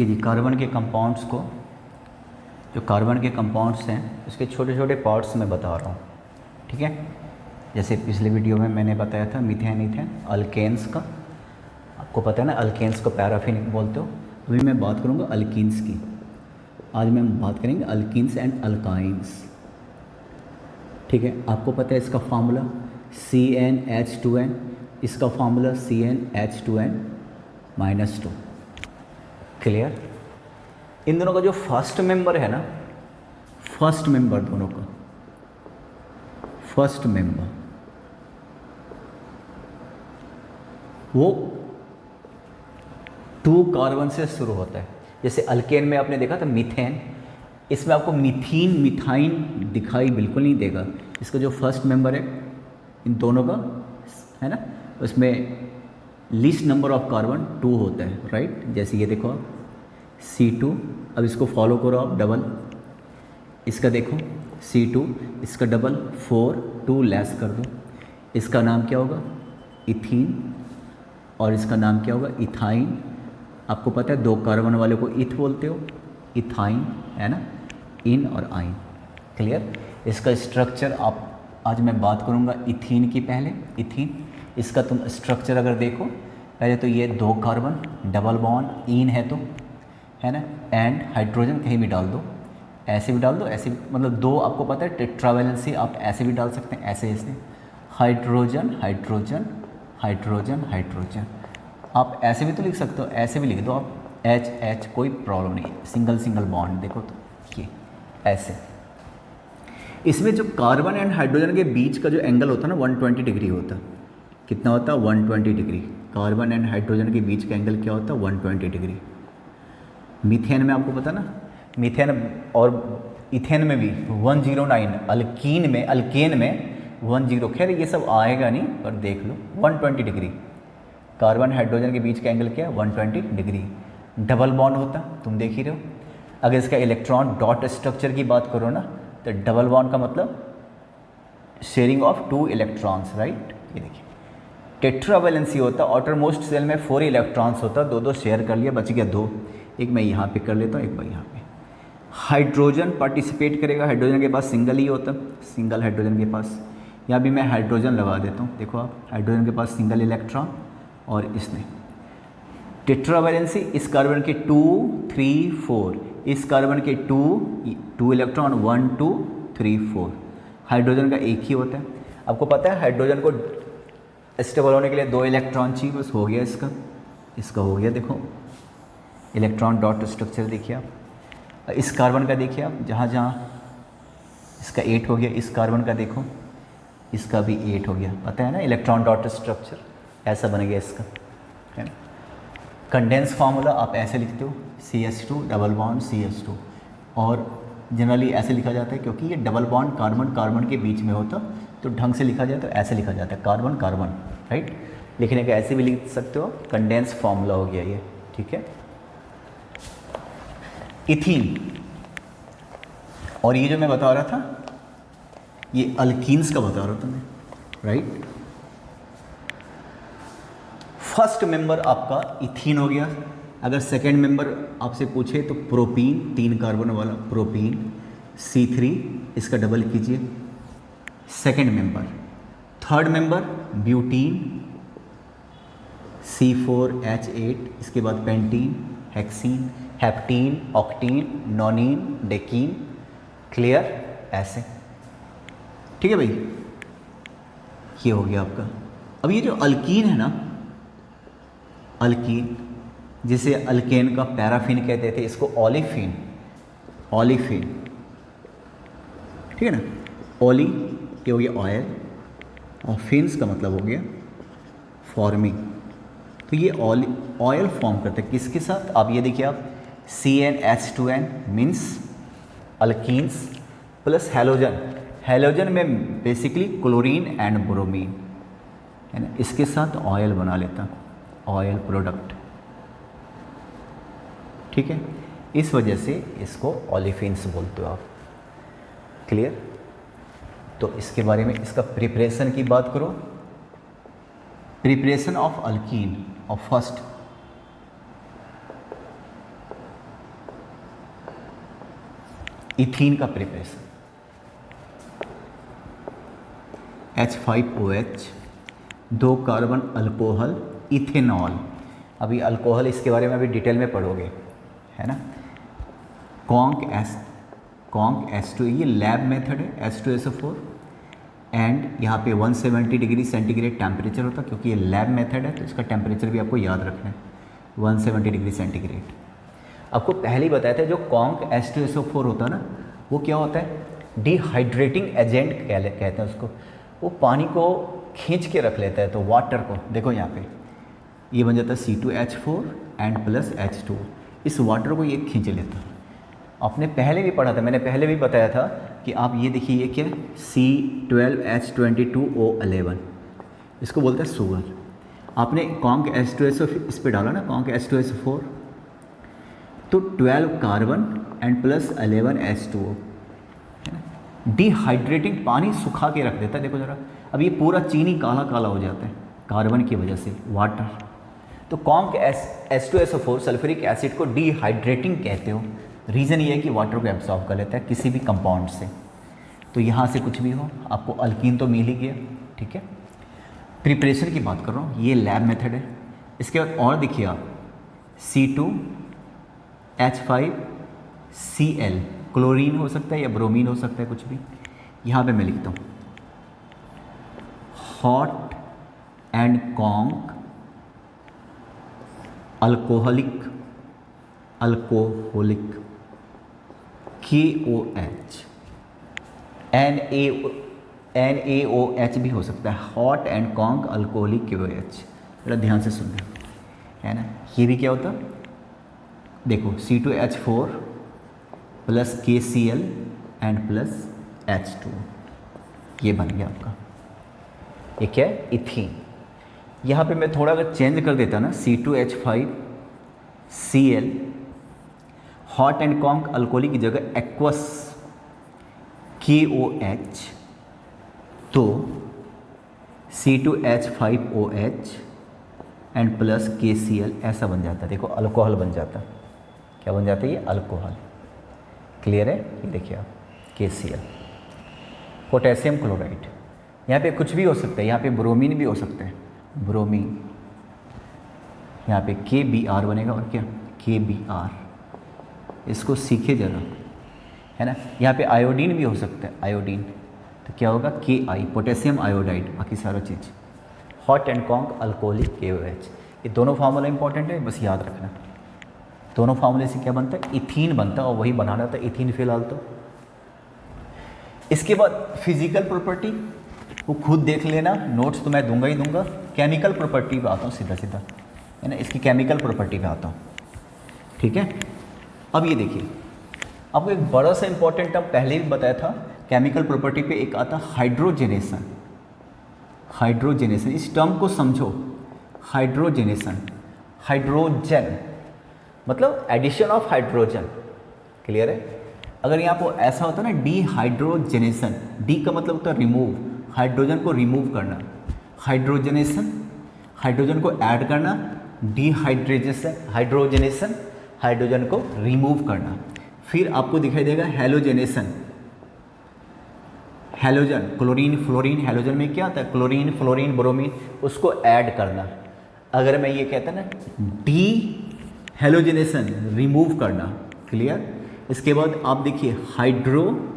देखिए जी, कार्बन के कंपाउंड्स को, जो कार्बन के कंपाउंड्स हैं उसके छोटे छोटे पार्ट्स में बता रहा हूँ, ठीक है। जैसे पिछले वीडियो में मैंने बताया था मीथेन ईथेन अल्केन्स का, आपको पता है ना अल्केन्स को पैराफिन बोलते हो। अभी मैं बात करूँगा अल्कीन्स की। आज मैं बात करेंगे अल्कीन्स एंड अल्काइंस, ठीक है। आपको पता है इसका फार्मूला CnH2n, इसका फार्मूला CnH2n-2। क्लियर। इन दोनों का जो फर्स्ट मेंबर है ना, फर्स्ट मेंबर दोनों का, फर्स्ट मेंबर वो 2 कार्बन से शुरू होता है। जैसे अल्केन में आपने देखा था मीथेन, इसमें आपको मीथीन मिथाइन दिखाई बिल्कुल नहीं देगा। इसका जो फर्स्ट मेंबर है इन दोनों का है ना, उसमें लीस्ट नंबर ऑफ कार्बन 2 होता है, राइट। जैसे ये देखो आप C2, अब इसको फॉलो करो आप डबल, इसका देखो C2, इसका डबल 4, 2 लेस कर दो, इसका नाम क्या होगा इथीन, और इसका नाम क्या होगा इथाइन। आपको पता है 2 कार्बन वाले को इथ बोलते हो, इथाइन है ना, इन और आइन। क्लियर। इसका स्ट्रक्चर आप आज मैं बात करूँगा इथीन की पहले। इथीन, इसका तुम स्ट्रक्चर अगर देखो, पहले तो ये 2 कार्बन डबल बॉन्ड इन है तो, है ना, एंड हाइड्रोजन कहीं भी डाल दो, ऐसे भी डाल दो, ऐसे भी, मतलब 2 आपको पता है टेट्रावैलेंसी, आप ऐसे भी डाल सकते हैं, ऐसे ऐसे हाइड्रोजन हाइड्रोजन हाइड्रोजन हाइड्रोजन, आप ऐसे भी तो लिख सकते हो, ऐसे भी लिख दो आप H, कोई प्रॉब्लम नहीं है। सिंगल सिंगल बॉन्ड देखो तो ये ऐसे। इसमें जो कार्बन एंड हाइड्रोजन के बीच का जो एंगल होता है ना 120 डिग्री होता है। कितना होता है 120 डिग्री। कार्बन एंड हाइड्रोजन के बीच का एंगल क्या होता है 120 डिग्री। मीथेन में आपको पता ना, मीथेन और इथेन में भी 109, अल्केन में 10, खैर ये सब आएगा नहीं पर देख लो 120 डिग्री। कार्बन हाइड्रोजन के बीच का एंगल क्या है 120 डिग्री। डबल बॉन्ड होता तुम देख ही रहे हो। अगर इसका इलेक्ट्रॉन डॉट स्ट्रक्चर की बात करो ना, तो डबल बॉन्ड का मतलब शेयरिंग ऑफ 2 इलेक्ट्रॉन्स, राइट। ये देखिए टेट्रावैलेंसी होता, आउटर मोस्ट सेल में 4 इलेक्ट्रॉन्स होता, 2 शेयर कर लिया, बच गया 2। एक मैं यहाँ पे कर लेता हूँ, एक बार यहाँ पे। हाइड्रोजन पार्टिसिपेट करेगा, हाइड्रोजन के पास सिंगल ही होता, सिंगल हाइड्रोजन के पास। यहाँ भी मैं हाइड्रोजन लगा देता हूँ, देखो आप हाइड्रोजन के पास सिंगल इलेक्ट्रॉन, और इसने टेट्रावैलेंसी, इस कार्बन के 2 3 4, इस कार्बन के 2 इलेक्ट्रॉन 1 2 3 4। हाइड्रोजन का एक ही होता है। आपको पता है हाइड्रोजन को स्टेबल होने के लिए 2 इलेक्ट्रॉन चाहिए, बस हो गया इसका, इसका हो गया। देखो इलेक्ट्रॉन डॉट स्ट्रक्चर देखिए आप, इस कार्बन का देखिए आप, जहाँ जहाँ इसका 8 हो गया, इस कार्बन का देखो इसका भी 8 हो गया। पता है ना इलेक्ट्रॉन डॉट स्ट्रक्चर ऐसा बन गया इसका, है ना। कंडेंस फार्मूला आप ऐसे लिखते हो CH2 डबल बॉन्ड CH2, और जनरली ऐसे लिखा जाता है क्योंकि ये डबल बॉन्ड कार्बन कार्बन के बीच में होता, तो ढंग से लिखा जाए तो ऐसे लिखा जाता है कार्बन कार्बन, राइट। लिखने का ऐसे भी लिख सकते हो, कंडेंस फार्मूला हो गया ये, ठीक है। इथीन, और ये जो मैं बता रहा था ये अल्कीन्स का बता रहा था मैं, राइट। फर्स्ट मेंबर आपका इथीन हो गया। अगर सेकेंड मेंबर आपसे पूछे तो प्रोपीन, 3 कार्बन वाला प्रोपीन C3, इसका डबल कीजिए, second member. Third member butene C4H8, इसके बाद पेंटीन, हेक्सीन, हेप्टीन, ऑक्टीन, नोनीन, डेकीन। क्लियर, ऐसे, ठीक है भाई। ये हो गया आपका। अब ये जो अल्कीन है ना, अल्कीन जिसे अल्केन का पैराफिन कहते थे, इसको ओलिफिन, ओलिफिन, ठीक है ना। ओली ये हो गया ऑयल, और फिन्स का मतलब हो गया फॉर्मिंग। तो ये ऑयल फॉर्म करते हैं किसके साथ, आप ये देखिए आप CnH2n means alkenes plus halogen, halogen में बेसिकली क्लोरीन एंड ब्रोमीन, है ना, इसके साथ ऑयल बना लेता, ऑयल प्रोडक्ट, ठीक है। इस वजह से इसको ओलिफिन्स बोलते हो आप। क्लियर। तो इसके बारे में, इसका प्रिपरेशन की बात करो, प्रिपरेशन ऑफ अल्कीन और फर्स्ट इथीन का preparation, H5OH, 2 carbon alcohol ethanol. अभी अल्कोहल इसके बारे में अभी डिटेल में पढ़ोगे, है ना। कॉन्क H2, ये लैब मेथड है, H2SO4, एंड यहाँ पे 170 डिग्री सेंटीग्रेड टेम्परेचर होता है, क्योंकि ये लैब मेथड है तो इसका टेम्परेचर भी आपको याद रखना है, 170 डिग्री सेंटीग्रेड। आपको पहले ही बताया था जो कॉन्क H2SO4 होता है ना, वो क्या होता है, डिहाइड्रेटिंग एजेंट कहते हैं उसको। वो पानी को खींच के रख लेता है, तो वाटर को देखो यहाँ पे ये बन जाता है C2H4 एंड प्लस H2, इस वाटर को ये खींच लेता है। आपने पहले भी पढ़ा था, मैंने पहले भी बताया था कि आप ये देखिए ये क्या है, C12H22O11, इसको बोलते हैं शुगर। आपने कॉन्क H2SO इस पर डाला ना, कॉन्क H2SO4, तो 12 कार्बन एंड प्लस 11 H2O, है ना। डिहाइड्रेटिंग, पानी सुखा के रख देता है। देखो ज़रा, अब ये पूरा चीनी काला काला हो जाता है कार्बन की वजह से, वाटर। तो कॉन्क H2SO4 सल्फ्यूरिक एसिड को डिहाइड्रेटिंग कहते हो। रीज़न ये है कि वाटर को एब्सॉर्ब कर लेता है किसी भी कंपाउंड से। तो यहाँ से कुछ भी हो, आपको अल्कीन तो मिल ही गया, ठीक है। प्रिपरेशन की बात कर रहा हूँ, ये लैब मेथड है। इसके बाद और देखिए आप, C2H5Cl, क्लोरीन हो सकता है या ब्रोमीन हो सकता है, कुछ भी। यहाँ पे मैं लिखता हूँ hot and conc alcoholic KOH, NaOH भी हो सकता है, hot and conc alcoholic KOH। जरा ध्यान से सुनना, है ना। ये भी क्या होता है, देखो C2H4 plus KCl and plus H2, ये बन गया आपका। ये क्या है, इथीन। यहाँ पे मैं थोड़ा अगर चेंज कर देता ना, C2H5Cl, hot and conc alcoholic की जगह एक्वस KOH, तो C2H5OH एंड प्लस KCl ऐसा बन जाता है। देखो अल्कोहल बन जाता है, क्या बन जाता है, ये अल्कोहल। क्लियर है, ये देखिए आप, KCl। पोटेशियम क्लोराइड, यहाँ पे कुछ भी हो सकता है, यहाँ पे ब्रोमीन भी हो सकता है, ब्रोमीन। यहाँ पे KBr बनेगा, और क्या, KBr, इसको सीखे जरा, है ना। यहाँ पे आयोडीन भी हो सकता है, आयोडीन, तो क्या होगा, Ki, पोटेशियम आयोडाइड, बाकी सारा चीज़। Hot and conc alcoholic KOH, ये दोनों फार्मूला इंपॉर्टेंट है, बस याद रखना। दोनों फार्मूले से क्या बनता है, इथीन बनता है, और वही बनाना था इथीन फिलहाल तो। इसके बाद फिजिकल प्रॉपर्टी वो खुद देख लेना, नोट्स तो मैं दूंगा ही दूंगा। केमिकल प्रॉपर्टी पे आता हूँ सीधा सीधा, है ना, इसकी केमिकल प्रॉपर्टी पे आता हूँ, ठीक है। अब ये देखिए, आपको एक बड़ा सा इंपॉर्टेंट टर्म पहले भी बताया था केमिकल प्रॉपर्टी पे, एक आता हाइड्रोजनेशन। हाइड्रोजनेशन, इस टर्म को समझो, हाइड्रोजनेशन, हाइड्रोजन मतलब एडिशन ऑफ हाइड्रोजन। क्लियर है। अगर यहाँ पर ऐसा होता है ना, डिहाइड्रोजनेशन, डी का मतलब होता है रिमूव, हाइड्रोजन को रिमूव करना, हाइड्रोजनेशन, हाइड्रोजन को ऐड करना, डिहाइड्रेशन, हाइड्रोजनेशन, हाइड्रोजन को रिमूव करना। फिर आपको दिखाई देगा halogenation, halogen, chlorine fluorine, halogen में क्या आता है, क्लोरीन फ्लोरीन ब्रोमीन, उसको ऐड करना। अगर मैं ये कहता ना, डी हेलोजनेशन, रिमूव करना। क्लियर। इसके बाद आप देखिए हाइड्रो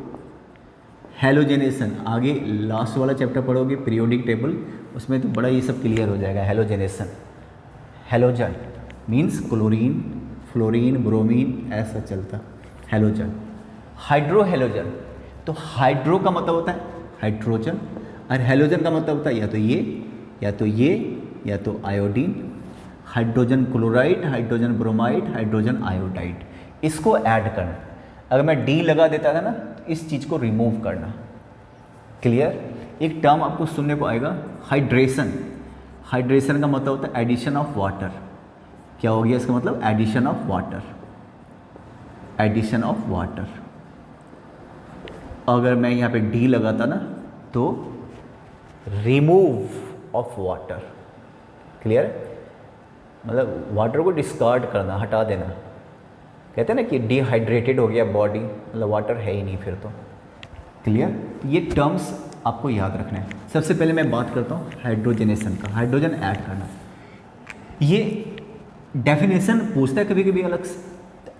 हेलोजनेशन, आगे लास्ट वाला चैप्टर पढ़ोगे पीरियोडिक टेबल, उसमें तो बड़ा ये सब क्लियर हो जाएगा। Halogenation, halogen means chlorine fluorine bromine ऐसा चलता, हेलोजन। हाइड्रो हेलोजन, तो हाइड्रो का मतलब होता है हाइड्रोजन, और हेलोजन का मतलब होता है या तो ये या तो ये या तो iodine, hydrogen chloride, hydrogen bromide, hydrogen iodide, इसको ऐड करना। अगर मैं डी लगा देता था ना, तो इस चीज़ को रिमूव करना। क्लियर। एक टर्म आपको सुनने को आएगा हाइड्रेशन, हाइड्रेशन का मतलब होता है एडिशन ऑफ वाटर। क्या हो गया इसका मतलब, addition of water, addition of water. अगर मैं यहाँ पे डी लगाता ना, तो रिमूव ऑफ वाटर। क्लियर। मतलब वाटर को डिस्कार्ड करना, हटा देना। कहते हैं ना कि डिहाइड्रेटेड हो गया बॉडी, मतलब वाटर है ही नहीं फिर तो। क्लियर? ये टर्म्स आपको याद रखना है। सबसे पहले मैं बात करता हूँ हाइड्रोजनेशन का, हाइड्रोजन ऐड करना। ये डेफिनेशन पूछता है कभी कभी अलग से,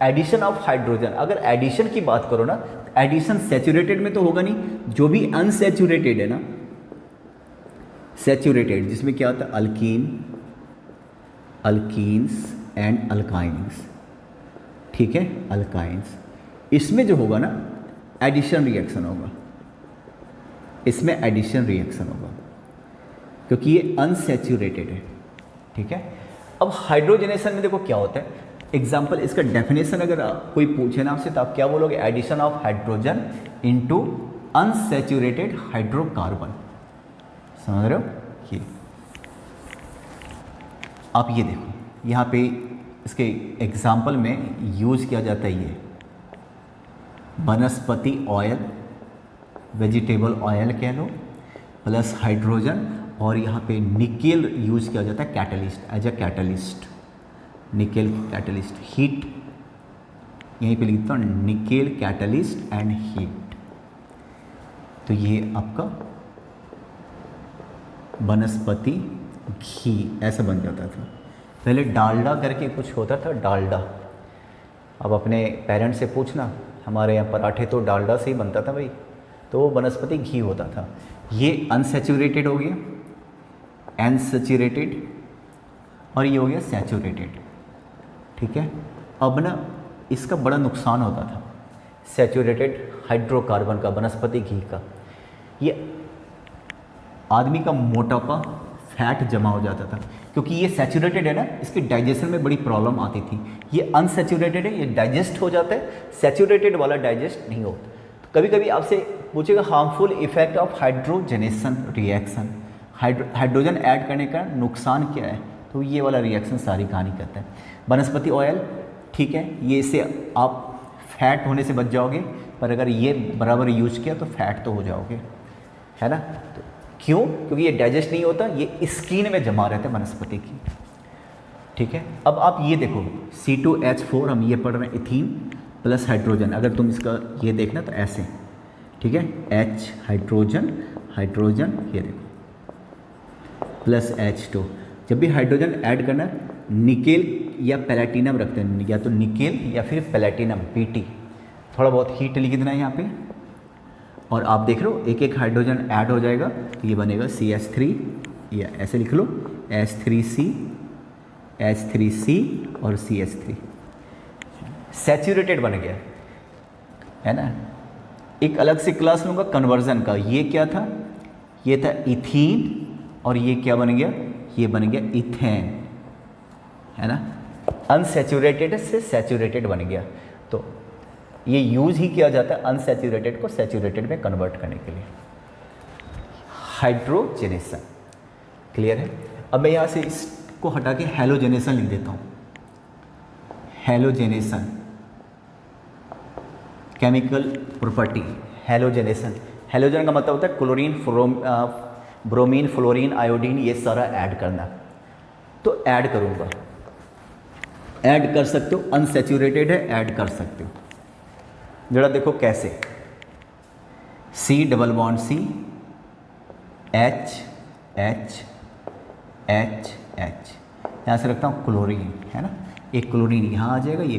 एडिशन ऑफ हाइड्रोजन। अगर एडिशन की बात करो ना, एडिशन सैचुरेटेड में तो होगा नहीं, जो भी अनसैचुरेटेड है ना, सैचुरेटेड जिसमें क्या होता है अल्कीन, अल्कीन्स एंड अल्काइंस, ठीक है, अल्काइंस, इसमें जो होगा ना एडिशन रिएक्शन होगा, इसमें एडिशन रिएक्शन होगा क्योंकि ये अनसैचुरेटेड है, ठीक है। अब हाइड्रोजनेशन में देखो क्या होता है, एग्जाम्पल इसका डेफिनेशन अगर कोई पूछे ना आपसे तो आप क्या बोलोगे, addition of hydrogen into unsaturated hydrocarbon. समझ रहे हो? ये आप ये देखो यहाँ पे इसके एग्जाम्पल में यूज किया जाता है ये वनस्पति ऑयल, वेजिटेबल ऑयल कह लो, प्लस हाइड्रोजन, और यहाँ पे निकेल यूज किया जाता है catalyst, as a catalyst, nickel catalyst, heat, यहीं पे लिखता हूँ निकेल कैटलिस्ट एंड हीट। तो ये आपका वनस्पति घी ऐसा बन जाता था। पहले डालडा करके कुछ होता था, डालडा। अब अपने पेरेंट्स से पूछना, हमारे यहाँ पराठे तो डालडा से ही बनता था भाई, तो वो वनस्पति घी होता था। ये अनसैचुरेटेड हो गया, अनसैचुरेटेड, और ये हो गया सैचुरेटेड, ठीक है। अब ना इसका बड़ा नुकसान होता था सैचुरेटेड हाइड्रोकार्बन का, वनस्पति घी का, ये आदमी का मोटापा, फैट जमा हो जाता था, क्योंकि ये सैचुरेटेड है ना, इसके डाइजेशन में बड़ी प्रॉब्लम आती थी। ये अनसैचुरेटेड है, ये डाइजेस्ट हो जाता है, सैचुरेटेड वाला डाइजेस्ट नहीं होता। तो कभी कभी आपसे पूछेगा harmful effect of hydrogenation reaction, hydrogen add करने का नुकसान क्या है, तो ये वाला रिएक्शन सारी कहानी करता है। वनस्पति ऑयल, ठीक है, ये इससे आप फैट होने से बच जाओगे, पर अगर ये बराबर यूज किया तो फैट तो हो जाओगे, है ना। तो क्यों? क्योंकि ये डाइजेस्ट नहीं होता, ये स्किन में जमा रहता है वनस्पति की, ठीक है। अब आप ये देखो C2H4, हम ये पढ़ रहे हैं इथीन प्लस हाइड्रोजन, अगर तुम इसका ये देखना तो ऐसे, ठीक है, H हाइड्रोजन, हाइड्रोजन ये देखो प्लस H2। जब भी हाइड्रोजन ऐड करना, निकेल या प्लैटिनम रखते हैं, या तो निकेल या फिर प्लैटिनम Pt, थोड़ा बहुत हीट लिख देना है यहाँ पे, और आप देख रहे हो एक एक हाइड्रोजन ऐड हो जाएगा तो ये बनेगा CH3, या ऐसे लिख लो H3C, H3C और CH3, सैचुरेटेड बन गया, है ना। एक अलग से क्लास लूँगा कन्वर्जन का, ये क्या था, ये था इथीन, और ये क्या बन गया, ये बन गया इथेन, है ना। अनसैचुरेटेड से सैचुरेटेड बन गया, तो ये यूज ही किया जाता है अनसैचुरेटेड को सैचुरेटेड में कन्वर्ट करने के लिए, हाइड्रोजनेशन। क्लियर है? अब मैं यहाँ से इसको हटा के हैलोजेनेशन लिख देता हूँ। हैलोजेनेशन, केमिकल प्रॉपर्टी, हैलोजेनेशन। हैलोजन का मतलब होता है क्लोरीन, ब्रोमीन, फ्लोरीन, आयोडीन, ये सारा ऐड करना। तो ऐड करूँगा, ऐड कर सकते हो, अनसैचुरेटेड है ऐड कर सकते हो। जरा देखो कैसे, C double bond C, H H H H, यहाँ से रखता हूँ क्लोरीन, है ना, एक क्लोरीन यहाँ आ जाएगा, ये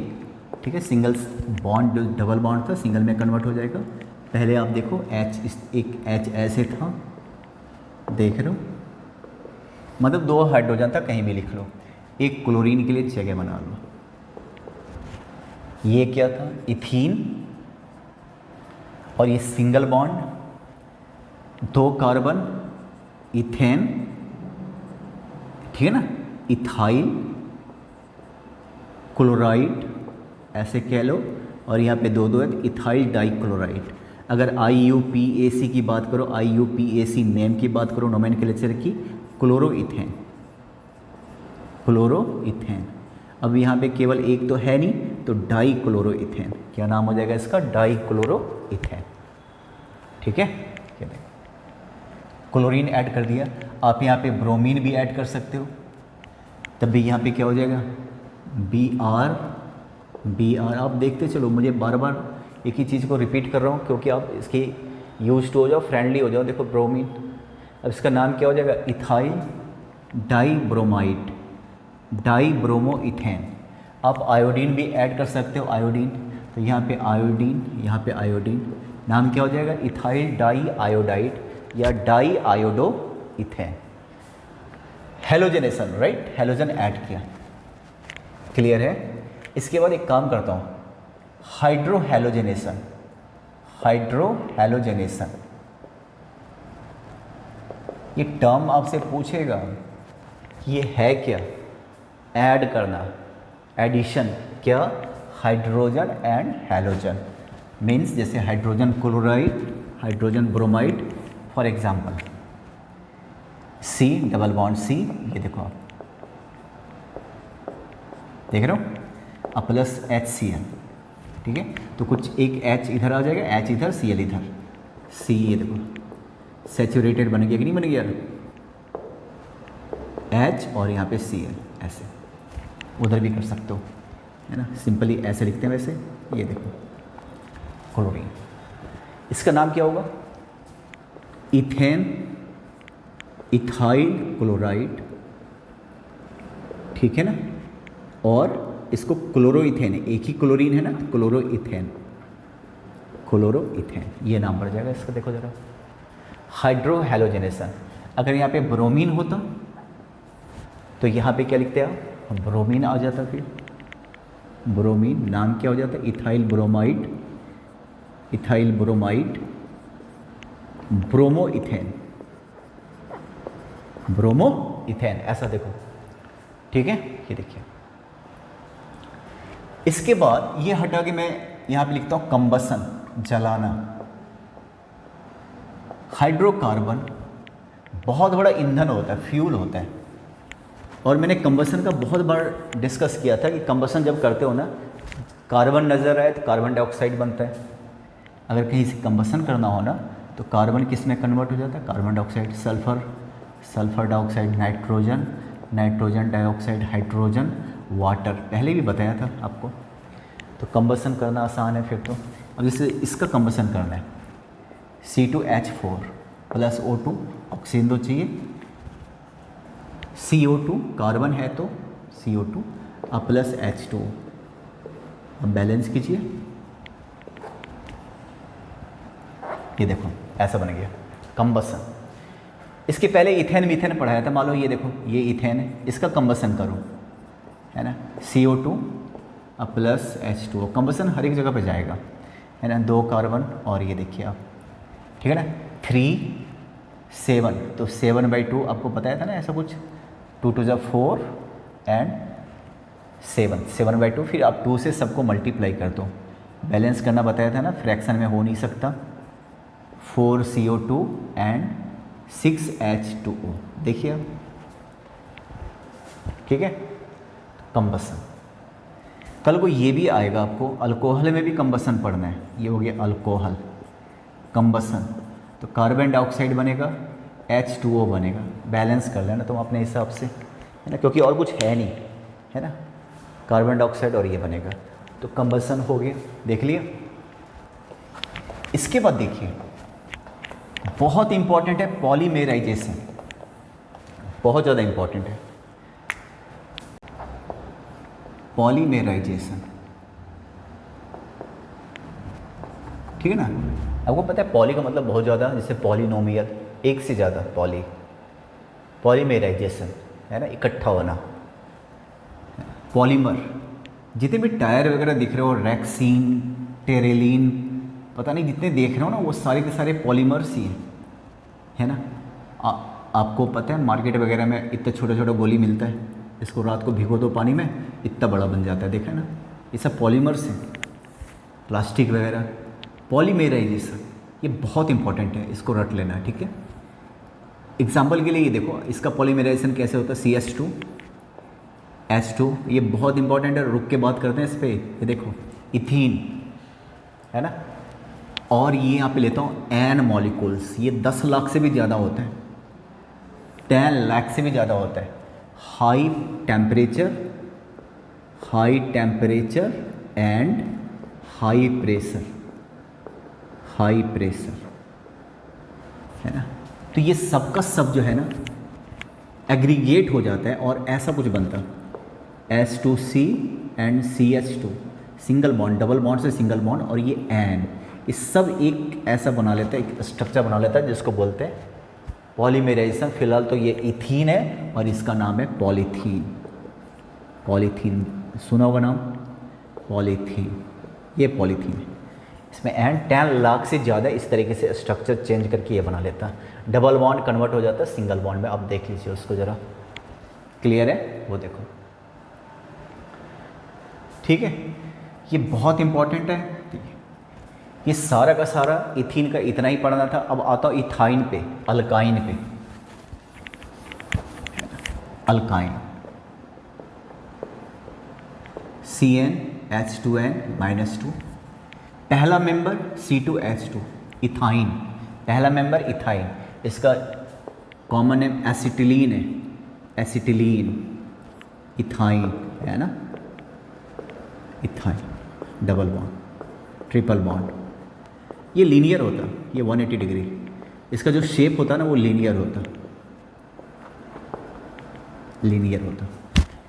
ठीक है, सिंगल बॉन्ड, डबल बॉन्ड था, सिंगल में कन्वर्ट हो जाएगा। पहले आप देखो H, एक H ऐसे था, देख रहे हो, मतलब 2 हाइड्रोजन था, कहीं भी लिख लो, एक क्लोरीन के लिए जगह बना लो। ये क्या था, इथीन, और ये सिंगल बॉन्ड, 2 कार्बन, इथेन, ठीक है ना, इथाइल क्लोराइड ऐसे कह लो, और यहाँ पे 2 है इथाइल डाइक्लोराइड। अगर IUPAC की बात करो, IUPAC नेम की बात करो, नोमेनक्लेचर की, क्लोरोइथेन, क्लोरोइथेन। अब यहाँ पे केवल एक तो है नहीं, तो डाइक्लोरोइथेन, क्या नाम हो जाएगा इसका, डाइक्लोरोइथेन, ठीक है। ये देखो क्लोरीन ऐड कर दिया, आप यहाँ पे ब्रोमीन भी ऐड कर सकते हो, तब भी यहाँ पे क्या हो जाएगा, Br Br। आप देखते चलो, मुझे बार बार एक ही चीज़ को रिपीट कर रहा हूँ क्योंकि आप इसकी यूज टू हो जाओ, फ्रेंडली हो जाओ। देखो ब्रोमीन, अब इसका नाम क्या हो जाएगा? इथाइल डाईब्रोमाइड, डाईब्रोमोइथेन। आप आयोडीन भी ऐड कर सकते हो, आयोडीन, तो यहाँ पे आयोडीन, यहाँ पे आयोडीन, नाम क्या हो जाएगा? इथाइल डाई आयोडाइड या di iodo ethane. Halogenation, right, halogen add किया, क्लियर है। इसके बाद एक काम करता हूँ, हाइड्रोहेलोजेनेशन, हाइड्रोहेलोजेनेशन। ये टर्म आपसे पूछेगा कि ये है क्या? ऐड करना, एडिशन, क्या? हाइड्रोजन एंड हैलोजन, मीन्स जैसे hydrogen chloride, hydrogen bromide, for example C double bond C, ये देखो आप देख रहे हो, प्लस HCl, ठीक है। तो कुछ एक H इधर आ जाएगा, H इधर, Cl इधर, C, ये देखो सैचुरेटेड बन गया कि नहीं बन गया? H और यहाँ पे Cl, ऐसे उधर भी कर सकते हो, है ना, सिंपली ऐसे लिखते हैं वैसे। ये देखो क्लोरीन, इसका नाम क्या होगा? इथेन, इथाइल क्लोराइड, ठीक है ना। और इसको क्लोरोइथेन, एक ही क्लोरीन है ना, क्लोरोइथेन, क्लोरोइथेन, ये नाम पड़ जाएगा इसका। देखो जरा, हाइड्रोहेलोजेनेशन। अगर यहाँ पे ब्रोमीन होता तो यहाँ पे क्या लिखते हैं आप? ब्रोमीन आ जाता, फिर ब्रोमीन, नाम क्या हो जाता? Ethyl bromide, ethyl bromide, bromoethane, bromoethane, ऐसा देखो, ठीक है। ये देखिए, इसके बाद ये हटा के मैं यहां पे लिखता हूं कंबसन, जलाना। हाइड्रोकार्बन बहुत बड़ा ईंधन होता है, फ्यूल होता है, और मैंने कंबसन का बहुत बार डिस्कस किया था कि कंबसन जब करते हो ना, कार्बन नज़र आए तो कार्बन डाइऑक्साइड बनता है। अगर कहीं से कंबसन करना हो ना तो कार्बन किस में कन्वर्ट हो जाता है? Carbon dioxide, sulphur, sulphur dioxide, nitrogen, nitrogen dioxide, hydrogen, water, पहले भी बताया था आपको। तो कंबसन करना आसान है फिर तो। अब जैसे इसका कंबसन करना है, C2H4 प्लस O2, ऑक्सीजन तो चाहिए, CO2 कार्बन है तो CO2 अब प्लस H2, अब बैलेंस कीजिए, ये देखो ऐसा बन गया कंबसन। इसके पहले इथेन मीथेन पढ़ाया था, मान लो ये देखो ये इथेन है, इसका कंबसन करो, है ना, CO2 अब प्लस H2O, कंबसन हर एक जगह पे जाएगा, है ना, 2 कार्बन, और ये देखिए आप, ठीक है ना, 3 7, तो 7/2 आपको बताया था ना ऐसा कुछ, 2 2 जा 4 एंड 7/2, फिर आप 2 से सबको मल्टीप्लाई कर दो, बैलेंस करना बताया था ना, फ्रैक्शन में हो नहीं सकता, 4 CO2 एंड 6 H2O, देखिए आप, ठीक है। कंबसन, कल को ये भी आएगा आपको, अल्कोहल में भी कंबसन पढ़ना है, ये हो गया अल्कोहल, कंबसन, तो कार्बन डाइऑक्साइड बनेगा, H2O बनेगा, बैलेंस कर लेना तुम अपने हिसाब से, है ना, क्योंकि और कुछ है नहीं, है ना, कार्बन डाइऑक्साइड और ये बनेगा, तो कंबसन हो गया, देख लिया। इसके बाद देखिए बहुत इंपॉर्टेंट है पॉलीमेराइजेशन, बहुत ज़्यादा इंपॉर्टेंट है पॉलीमेराइजेशन, ठीक है ना। आपको पता है पॉली का मतलब बहुत ज़्यादा, जैसे पॉलिनोमियल, एक से ज़्यादा, पॉली, पॉलीमेराइजेशन, है ना, इकट्ठा होना। पॉलीमर, जितने भी टायर वगैरह दिख रहे हो, रैक्सीन, टेरेलिन, पता नहीं जितने देख रहे हो ना, वो सारे के सारे पॉलीमर्स ही हैं, है ना। आपको पता है मार्केट वगैरह में इतना छोटा छोटा गोली मिलता है, इसको रात को भिगो दो पानी में, इतना बड़ा बन जाता है, देखा है ना, ये सब पॉलीमर्स हैं, प्लास्टिक वगैरह। पॉलीमेराइजेशन ये बहुत इंपॉर्टेंट है, इसको रट लेना, ठीक है। एग्जाम्पल के लिए ये देखो, इसका पॉलीमेराइजेशन कैसे होता है, CH2 H2, ये बहुत इंपॉर्टेंट है, रुक के बात करते हैं इस पर। ये देखो इथीन, है ना, और ये यहाँ पे लेता हूँ N मॉलिक्यूल्स, ये 10 लाख से भी ज़्यादा होता है, 10 लाख से भी ज़्यादा होता है। High temperature and high pressure, high pressure, है ना। तो ये सब का सब जो है ना एग्रीगेट हो जाता है और ऐसा कुछ बनता है H2C and CH2, single bond, double bond से सिंगल बॉन्ड, और ये एन, ये सब एक ऐसा बना लेता है, एक स्ट्रक्चर बना लेता है जिसको बोलते हैं पॉलीमराइजेशन। फिलहाल तो ये इथीन है और इसका नाम है पॉलीथीन। पॉलीथीन सुना होगा नाम, पॉलीथीन, ये पॉलीथीन है। इसमें एंड 10 लाख से ज़्यादा इस तरीके से स्ट्रक्चर चेंज करके ये बना लेता है। डबल बॉन्ड कन्वर्ट हो जाता है सिंगल बॉन्ड में। आप देख लीजिए उसको ज़रा, क्लियर है वो देखो, ठीक है। ये बहुत इंपॉर्टेंट है, ठीक है। ये सारा का सारा इथीन का इतना ही पढ़ना था। अब आता हूँ इथाइन पे, अल्काइन पे। अल्काइन CnH2n-2, पहला मेंबर C2H2, इथाइन, पहला मेंबर इथाइन। इसका कॉमन नेम एसिटिलीन है, एसिटिलीन, इथाइन, है ना, ethyne, double bond, triple bond. ये लीनियर होता, ये 180 डिग्री, इसका जो शेप होता है ना वो लीनियर होता, लीनियर होता।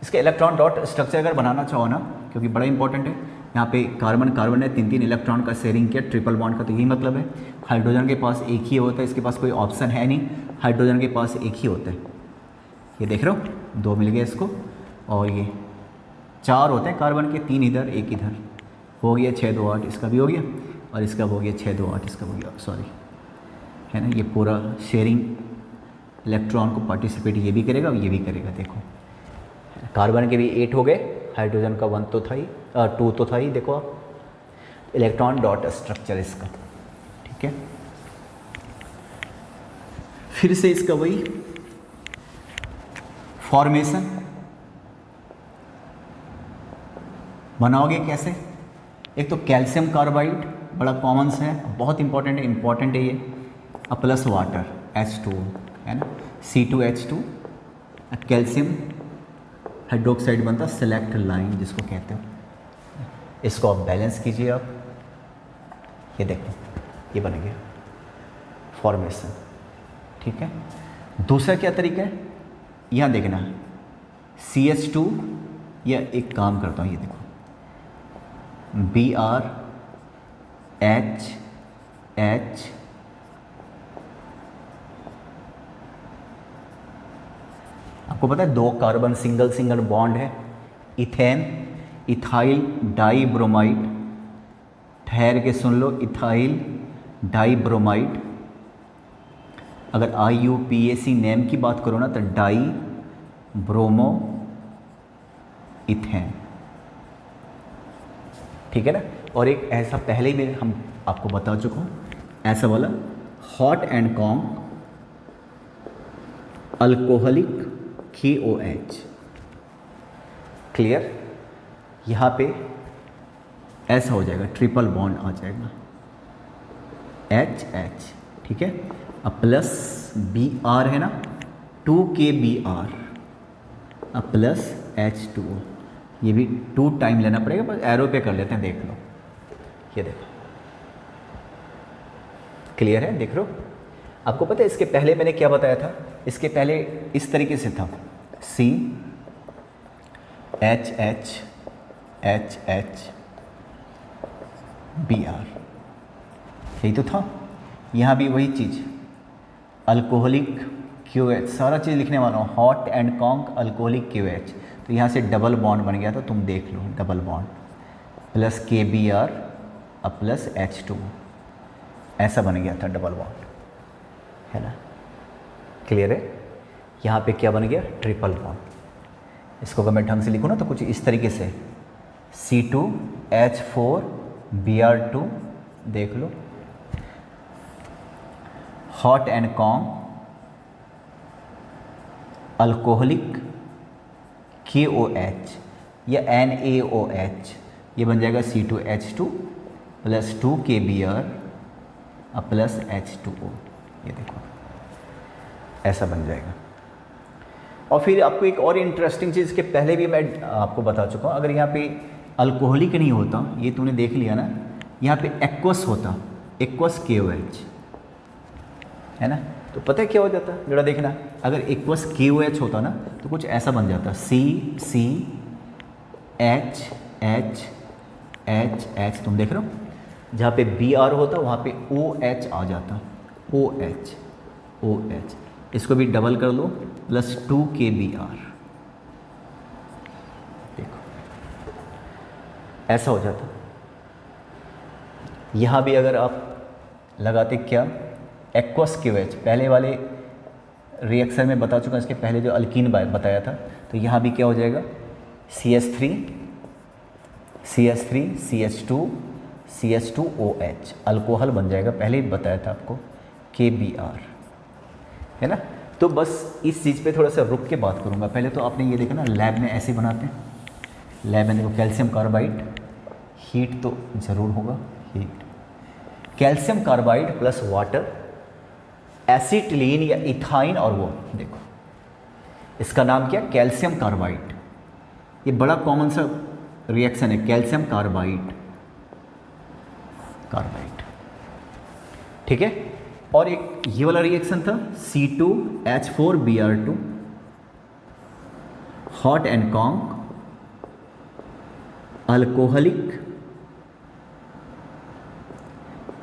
इसके इलेक्ट्रॉन डॉट स्ट्रक्चर अगर बनाना चाहो ना, क्योंकि बड़ा इंपॉर्टेंट है, यहाँ पे कार्बन कार्बन है, 3 इलेक्ट्रॉन का शेयरिंग किया, ट्रिपल बॉन्ड का, तो यही मतलब है। हाइड्रोजन के पास एक ही होता है, इसके पास कोई ऑप्शन है नहीं, हाइड्रोजन के पास एक ही होता है। ये देख रहे हो, 2 मिल गए इसको, और ये 4 होते हैं कार्बन के, 3 इधर 1 इधर, हो गया 6 2 8, इसका भी हो गया, और इसका हो गया 6 2 8, इसका हो गया, सॉरी, है ना। ये पूरा शेयरिंग इलेक्ट्रॉन को पार्टिसिपेट ये भी करेगा और ये भी करेगा। देखो कार्बन के भी 8 हो गए, हाइड्रोजन का 1 तो था ही, 2 तो था ही। देखो आप इलेक्ट्रॉन डॉट स्ट्रक्चर इसका, ठीक है। फिर से इसका वही फॉर्मेशन बनाओगे कैसे। एक तो कैल्शियम कार्बाइड बड़ा कॉमन सा है, बहुत इंपॉर्टेंट है ये, प्लस वाटर H2, है ना, C2H2, कैल्शियम हाइड्रोक्साइड बनता, सेलेक्ट लाइन जिसको कहते हो। इसको आप बैलेंस कीजिए आप, ये देखो ये बन गया फॉर्मेशन, ठीक है। दूसरा क्या तरीका है, यहाँ देखना CH2, या एक काम करता हूँ, ये देखो Br H H, आपको पता है 2 कार्बन सिंगल बॉन्ड है, इथेन, इथाइल डाइब्रोमाइड, ठहर के सुन लो, इथाइल डाइब्रोमाइड। अगर IUPAC नेम की बात करो ना तो डाई ब्रोमो इथेन, ठीक है ना। और एक ऐसा पहले ही हम आपको बता चुका हूँ, ऐसा वाला hot and Kong alcoholic KOH, clear. यहाँ पे ऐसा हो जाएगा, ट्रिपल बॉन्ड आ जाएगा HH, ठीक है। अब प्लस Br है ना, 2KBr, अब प्लस H2O, ये भी 2 टाइम लेना पड़ेगा, बस एरो पे कर लेते हैं, देख लो, ये देखो क्लियर है, देख लो। आपको पता है इसके पहले मैंने क्या बताया था, इसके पहले इस तरीके से था, CHH HH Br, यही तो था। यहाँ भी वही चीज़, अल्कोहलिक QH, सारा चीज़ लिखने वाला हूँ, hot and conc alcoholic QH। तो यहाँ से डबल बॉन्ड बन गया था, तुम देख लो, डबल बॉन्ड प्लस KBr अब प्लस H2, ऐसा बन गया था डबल बॉन्ड, है ना, क्लियर है। यहाँ पे क्या बन गया, ट्रिपल बॉन्ड। इसको अगर मैं ढंग से लिखूँ ना तो कुछ इस तरीके से, C2H4 Br2, देख लो, hot and conc alcoholic KOH या NaOH, ये बन जाएगा C2H2 plus 2KBr plus H2O, ये देखो ऐसा बन जाएगा। और फिर आपको एक और इंटरेस्टिंग चीज़ के पहले भी मैं आपको बता चुका हूँ, अगर यहाँ पे अल्कोहलिक नहीं होता, ये तूने देख लिया ना। यहाँ पे एक्वस होता, एक्वस KOH है ना। तो पता है क्या हो जाता, जरा देखना, अगर एक्वस KOH होता ना तो कुछ ऐसा बन जाता, CH तुम देख रहे हो, जहाँ पे Br होता वहाँ पे OH आ जाता, OH। इसको भी डबल कर लो, प्लस 2KBr। देखो ऐसा हो जाता। यहाँ भी अगर आप लगाते क्या, एक्वस KOH, पहले वाले रिएक्शन में बता चुका, इसके पहले जो अल्कीन बताया था, तो यहाँ भी क्या हो जाएगा, CH3CH2OH, अल्कोहल बन जाएगा, पहले ही बताया था आपको, KBr है ना। तो बस इस चीज़ पे थोड़ा सा रुक के बात करूँगा। पहले तो आपने ये देखा ना, लैब में ऐसे बनाते हैं, लैब में देखो कैल्शियम कार्बाइड, हीट तो ज़रूर होगा, heat, calcium carbide plus water, acetylene या इथाइन, और वो देखो इसका नाम क्या, कैल्शियम कार्बाइड। ये बड़ा कॉमन सा रिएक्शन है, कैल्शियम कार्बाइड, ठीक है। और एक ये वाला रिएक्शन था C2H4Br2, hot and conc, alcoholic,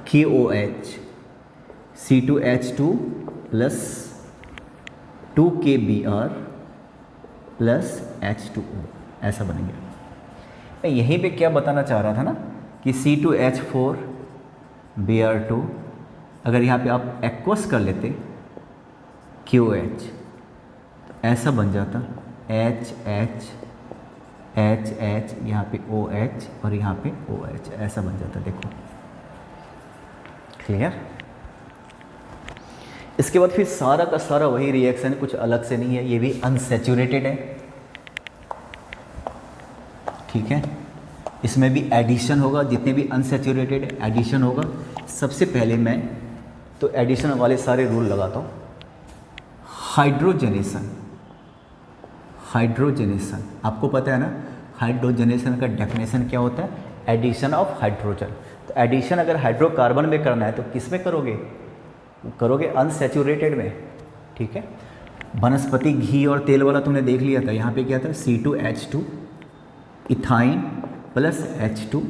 KOH, C2H2 plus 2KBr plus H2O, ऐसा बन गया। मैं यहीं पे क्या बताना चाह रहा था ना कि C2H4Br2, अगर यहाँ पे आप एक्वस कर लेते KOH, तो ऐसा बन जाता HH, यहाँ पे OH और यहाँ पे OH, ऐसा बन जाता। देखो क्लियर। इसके बाद फिर सारा का सारा वही रिएक्शन है, कुछ अलग से नहीं है, ये भी अनसैचुरेटेड है, ठीक है। इसमें भी एडिशन होगा, जितने भी अनसैचुरेटेड एडिशन होगा। सबसे पहले मैं तो एडिशन वाले सारे रूल लगाता हूँ। हाइड्रोजनेशन आपको पता है ना, हाइड्रोजनेशन का डेफिनेशन क्या होता है, एडिशन ऑफ हाइड्रोजन। तो एडिशन अगर हाइड्रोकार्बन में करना है तो किस में करोगे अनसैचुरेटेड में, ठीक है। वनस्पति घी और तेल वाला तुमने देख लिया था, यहाँ पे क्या था, C2H2 इथाइन प्लस H2।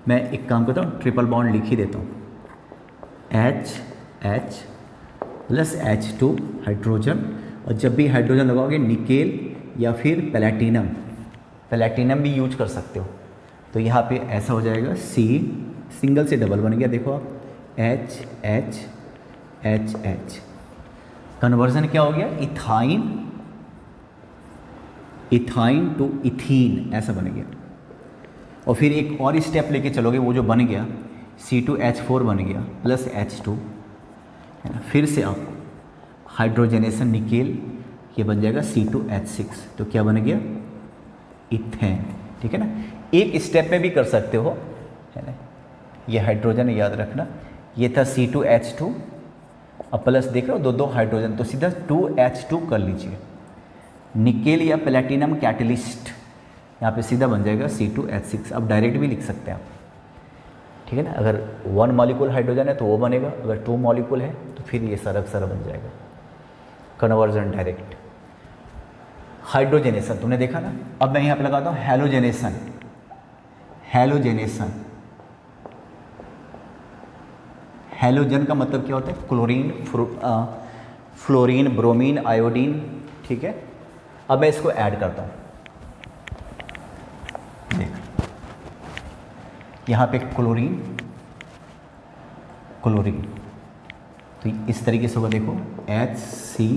मैं एक काम करता हूँ, ट्रिपल बॉन्ड लिख ही देता हूँ, H प्लस H2 हाइड्रोजन, और जब भी हाइड्रोजन लगाओगे निकेल या फिर प्लैटिनम भी यूज कर सकते हो। तो यहाँ पे ऐसा हो जाएगा, C सिंगल से डबल बन गया, देखो आप, H कन्वर्जन क्या हो गया, इथाइन टू इथीन, ऐसा बन गया। और फिर एक और स्टेप लेके चलोगे, वो जो बन गया C2H4 बन गया प्लस H2 है ना, फिर से आप हाइड्रोजनेशन निकेल, ये बन जाएगा C2H6, तो क्या बन गया, इथेन, ठीक है ना। एक स्टेप में भी कर सकते हो, है ना। ये हाइड्रोजन याद रखना, ये था C2H2, अब प्लस देख रहे हो दो हाइड्रोजन, तो सीधा 2H2 कर लीजिए, निकेल या प्लैटिनम कैटलिस्ट, यहाँ पे सीधा बन जाएगा C2H6। अब डायरेक्ट भी लिख सकते हैं आप, ठीक है ना। अगर 1 मॉलिक्यूल हाइड्रोजन है तो वो बनेगा, अगर 2 मॉलिक्यूल है तो फिर ये सारा बन जाएगा, कन्वर्जन डायरेक्ट। हाइड्रोजनेशन तुमने देखा ना। अब मैं यहाँ पे लगाता हूँ हैलोजेनेशन। हैलोजन का मतलब क्या होता है, क्लोरीन, फ्लोरीन, ब्रोमीन, आयोडीन, ठीक है। अब मैं इसको ऐड करता हूँ, देख यहाँ पे क्लोरीन, तो इस तरीके से होगा, देखो HC,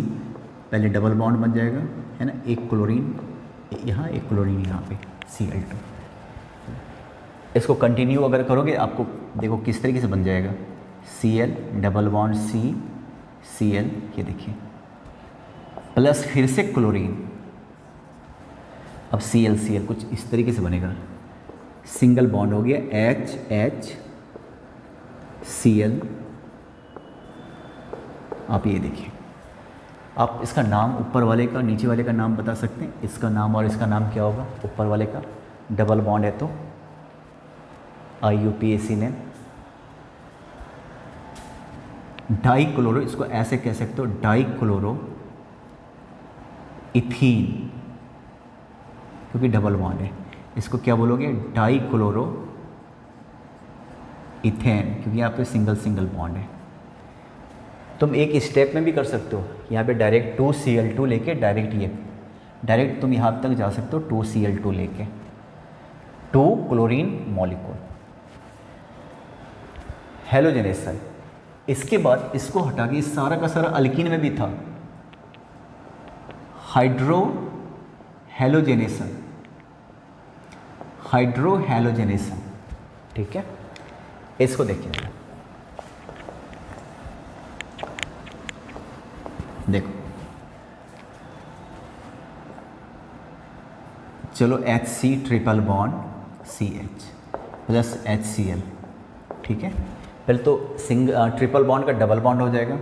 पहले डबल बॉन्ड बन जाएगा, है ना, एक क्लोरीन यहाँ, एक क्लोरीन यहाँ पे, Cl2। इसको कंटिन्यू अगर करोगे आपको देखो किस तरीके से बन जाएगा, Cl डबल बॉन्ड Cl, ये देखिए, प्लस फिर से क्लोरीन, अब Cl कुछ इस तरीके से बनेगा, सिंगल बॉन्ड हो गया, HCl। आप ये देखिए, आप इसका नाम ऊपर वाले का नीचे वाले का नाम बता सकते हैं, इसका नाम और इसका नाम क्या होगा, ऊपर वाले का डबल बॉन्ड है तो IUPAC नेम। डाई क्लोरो, इसको ऐसे कह सकते हो डाई क्लोरो इथीन, क्योंकि डबल बॉन्ड है। इसको क्या बोलोगे? डाई क्लोरो इथेन, क्योंकि यहाँ पे सिंगल सिंगल बॉन्ड है। तुम एक स्टेप में भी कर सकते हो, यहाँ पे डायरेक्ट 2Cl2 लेके डायरेक्ट तुम यहाँ तक जा सकते हो 2Cl2 लेके, 2 क्लोरीन मॉलिक्यूल हेलोजेनेशन। इसके बाद इसको हटा के सारा का सारा अल्कीन में भी था, हाइड्रो हेलोजेनेशन, ठीक है। इसको देखिए, देखो चलो HC triple bond CH plus HCl, ठीक है। पहले तो ट्रिपल बॉन्ड का डबल बॉन्ड हो जाएगा,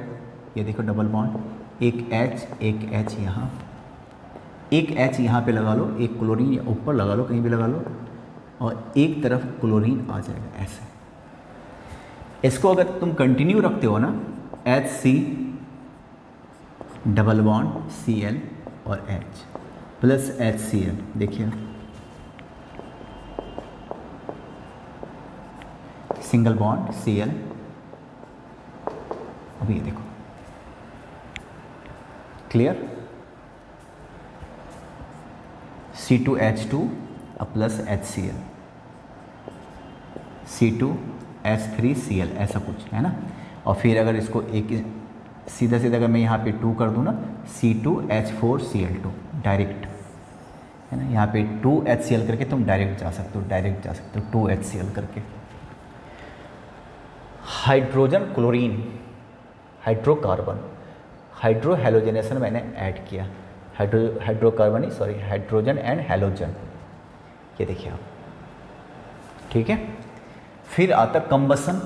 ये देखो डबल बॉन्ड, एक H यहाँ, एक H यहाँ पे लगा लो, एक क्लोरीन या ऊपर लगा लो, कहीं भी लगा लो, और एक तरफ क्लोरीन आ जाएगा ऐसे। इसको अगर तुम कंटिन्यू रखते हो ना, HC डबल बॉन्ड Cl और H प्लस HCl, देखिए सिंगल बॉन्ड Cl, अभी ये देखो clear, C2H2 plus HCl, C2H3Cl, ऐसा कुछ है ना। और फिर अगर इसको एक सीधा अगर मैं यहाँ पे 2 कर दूँ ना, C2H4Cl2 डायरेक्ट, है ना। यहाँ पे 2HCl करके तुम डायरेक्ट जा सकते हो 2HCl करके। हाइड्रोजन क्लोरीन, हाइड्रोकार्बन, हाइड्रो हेलोजेनेशन मैंने ऐड किया, hydrocarbon sorry hydrogen and halogen, ये देखिए आप, ठीक है। फिर आता कंबसन,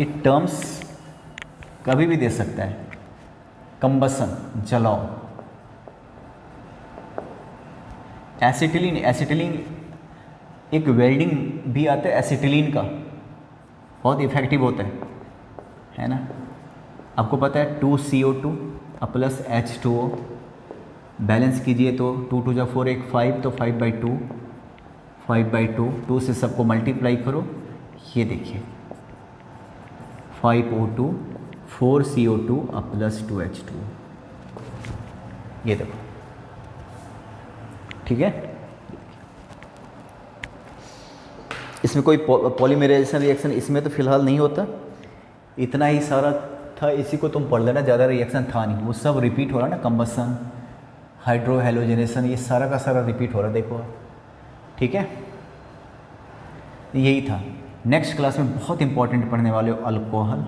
ये टर्म्स कभी भी दे सकता है। कंबसन जलाओ, एसिटिलीन एक वेल्डिंग भी आता है एसिटिलीन का, बहुत इफेक्टिव होता है ना। आपको पता है 2CO2 प्लस H2O, बैलेंस कीजिए तो 2 2 जा 4 1 5, तो 5/2 2 से सबको मल्टीप्लाई करो, ये देखिए 5O2 4CO2 प्लस 2H2, ये देखो, ठीक है। इसमें कोई पॉलीमराइजेशन रिएक्शन इसमें तो फिलहाल नहीं होता, इतना ही सारा था, इसी को तुम पढ़ लेना, ज़्यादा रिएक्शन था नहीं, वो सब रिपीट हो रहा है ना, कंबसन, हाइड्रो हेलोजेनेशन, ये सारा का सारा रिपीट हो रहा है, देखो, ठीक है। यही था। नेक्स्ट क्लास में बहुत इंपॉर्टेंट पढ़ने वाले हो अल्कोहल,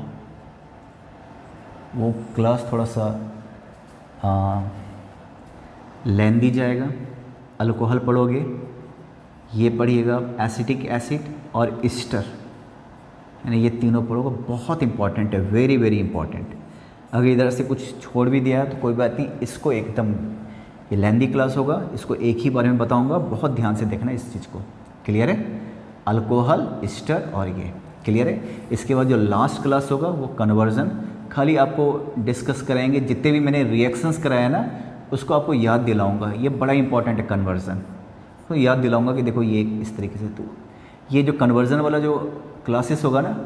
वो क्लास थोड़ा सा लेंदी जाएगा। अल्कोहल पढ़ोगे, ये पढ़िएगा एसिटिक एसिड और ईस्टर, यानी ये तीनों पढ़ोगे, बहुत इंपॉर्टेंट है, वेरी वेरी इंपॉर्टेंट। अगर इधर से कुछ छोड़ भी दिया है तो कोई बात नहीं, इसको एकदम, ये लेंदी क्लास होगा, इसको एक ही बारे में बताऊंगा, बहुत ध्यान से देखना इस चीज़ को, क्लियर है। अल्कोहल, ईस्टर और ये क्लियर है। इसके बाद जो लास्ट क्लास होगा वो कन्वर्जन, खाली आपको डिस्कस कराएंगे, जितने भी मैंने रिएक्शंस कराया ना उसको आपको याद दिलाऊंगा, ये बड़ा इंपॉर्टेंट है कन्वर्जन, तो याद दिलाऊंगा कि देखो ये इस तरीके से। तो ये जो कन्वर्जन वाला जो क्लासेस होगा ना,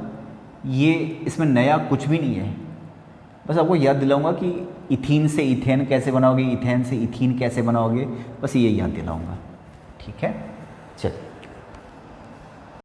ये इसमें नया कुछ भी नहीं है, बस आपको याद दिलाऊंगा कि इथीन से इथेन कैसे बनाओगे, इथेन से इथीन कैसे बनाओगे, बस ये याद दिलाऊंगा, ठीक है। चल